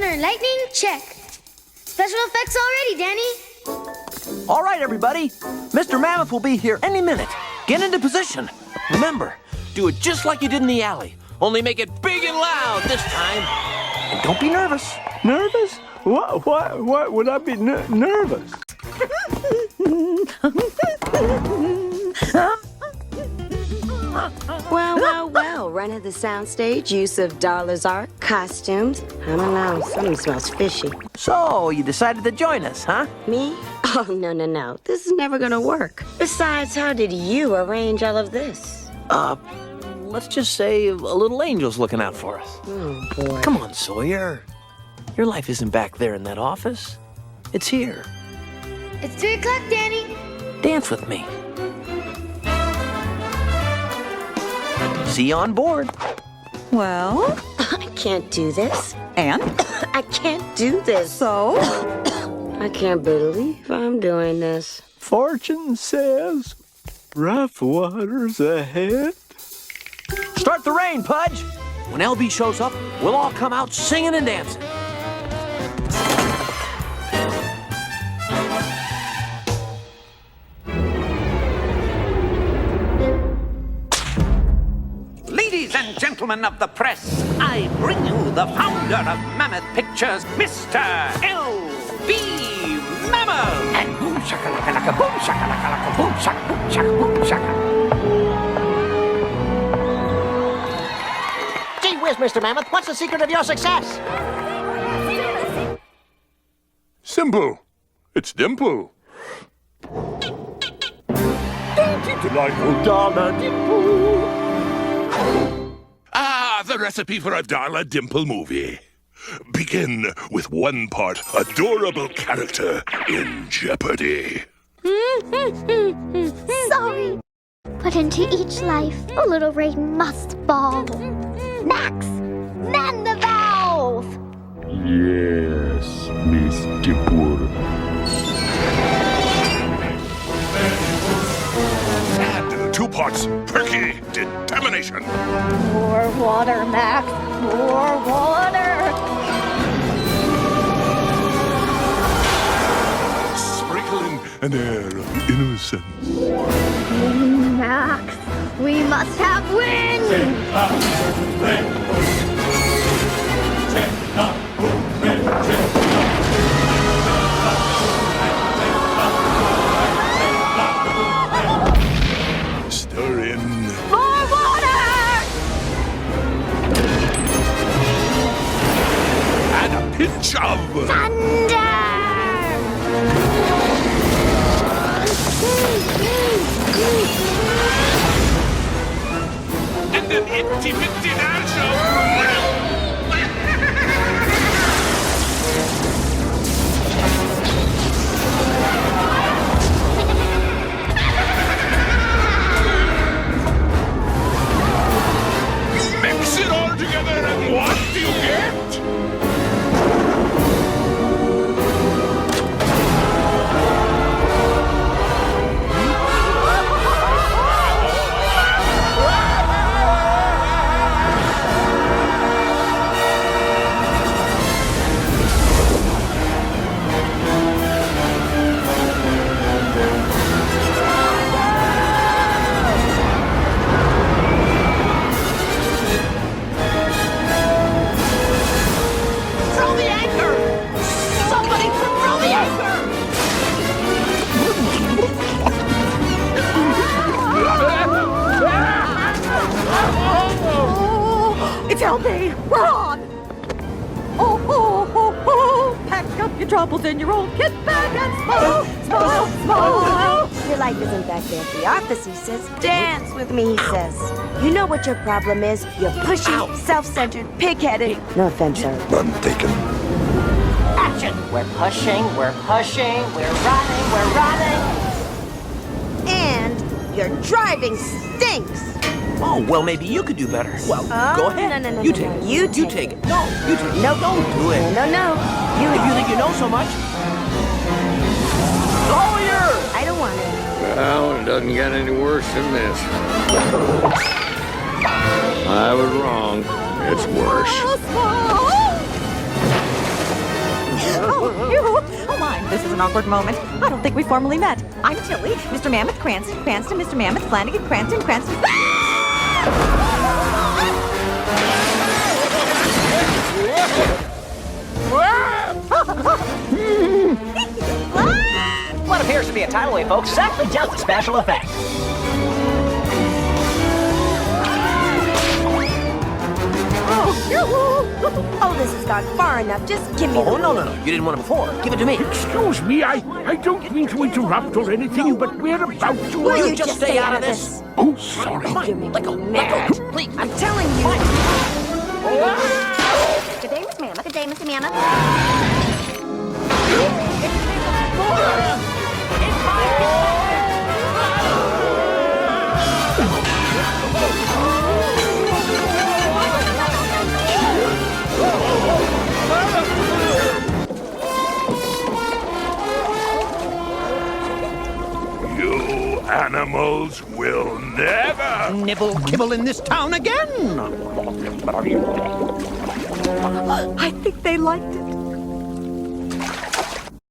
thunder and lightning, check. Special effects already, Danny. All right, everybody. Mr. Mammoth will be here any minute. Get into position. Remember, do it just like you did in the alley. Only make it big and loud this time. And don't be nervous. Nervous? What would I be nervous? Well, run of the soundstage, use of Darla's art, costumes. I don't know, something smells fishy. So, you decided to join us, huh? Me? Oh, no. This is never gonna work. Besides, how did you arrange all of this? Let's just say a little angel's looking out for us. Oh, boy. Come on, Sawyer. Your life isn't back there in that office. It's here. It's 3 o'clock, Danny. Dance with me. See you on board. Well? I can't do this. And? I can't do this. So? I can't believe I'm doing this. Fortune says rough waters ahead. Start the rain, Pudge. When LB shows up, we'll all come out singing and dancing. Ladies and gentlemen of the press, I bring you the founder of Mammoth Pictures, Mr. L.B. Mammoth! And boom shakalaka, boom shakalaka, boom shaka, boom shaka, boom shaka. Gee whiz, Mr. Mammoth, what's the secret of your success? Simple. It's Dimple. Delightful Darla Dimple. Ah, the recipe for a Darla Dimple movie. Begin with one part adorable character in jeopardy. Sorry. But into each life, a little rain must fall. Max, man the valve! Yes, Miss Dimple. And 2 parts perky determination. More water, Max. More water. Sprinkle in an air of innocence. Max, we must have wind. Stir in More water. and a pinch of Thunder. and an itty-bitty dash of mix it all together and what do you get? Throw the anchor! Somebody throw the anchor! It's LB! Run! Oh! Pack up your troubles in your old kit bag and smile! Your life isn't back there at the office, he says. Dance with me, he says. You know what your problem is? You're pushy, self-centered, pig-headed. No offense, sir. None taken. Action! We're pushing, we're running. And your driving stinks. Oh, well, maybe you could do better. Well, go ahead. No, You take it. You take it. No, you take it. Nope. Don't do it. No. If you think you know so much. Sawyer! I don't want it. Well, it doesn't get any worse than this. I was wrong. It's worse. Oh my, this is an awkward moment. I don't think we formally met. I'm Tilly, Mr. Mammoth, Cranston, Mr. Mammoth, Flanagan, Cranston. What appears to be a tidal wave, folks, is actually just a special effect. Oh, this has gone far enough. Just give me Oh, the... no. You didn't want it before. Give it to me. Excuse me, I don't mean to interrupt or anything, but we're about to... Will you just stay out of this? Oh, sorry. You're making Let go. me mad. Please. I'm telling you. Good day, Miss Mammoth. Good day, Mr. Mammoth. You animals will never... Nibble kibble in this town again. I think they liked it.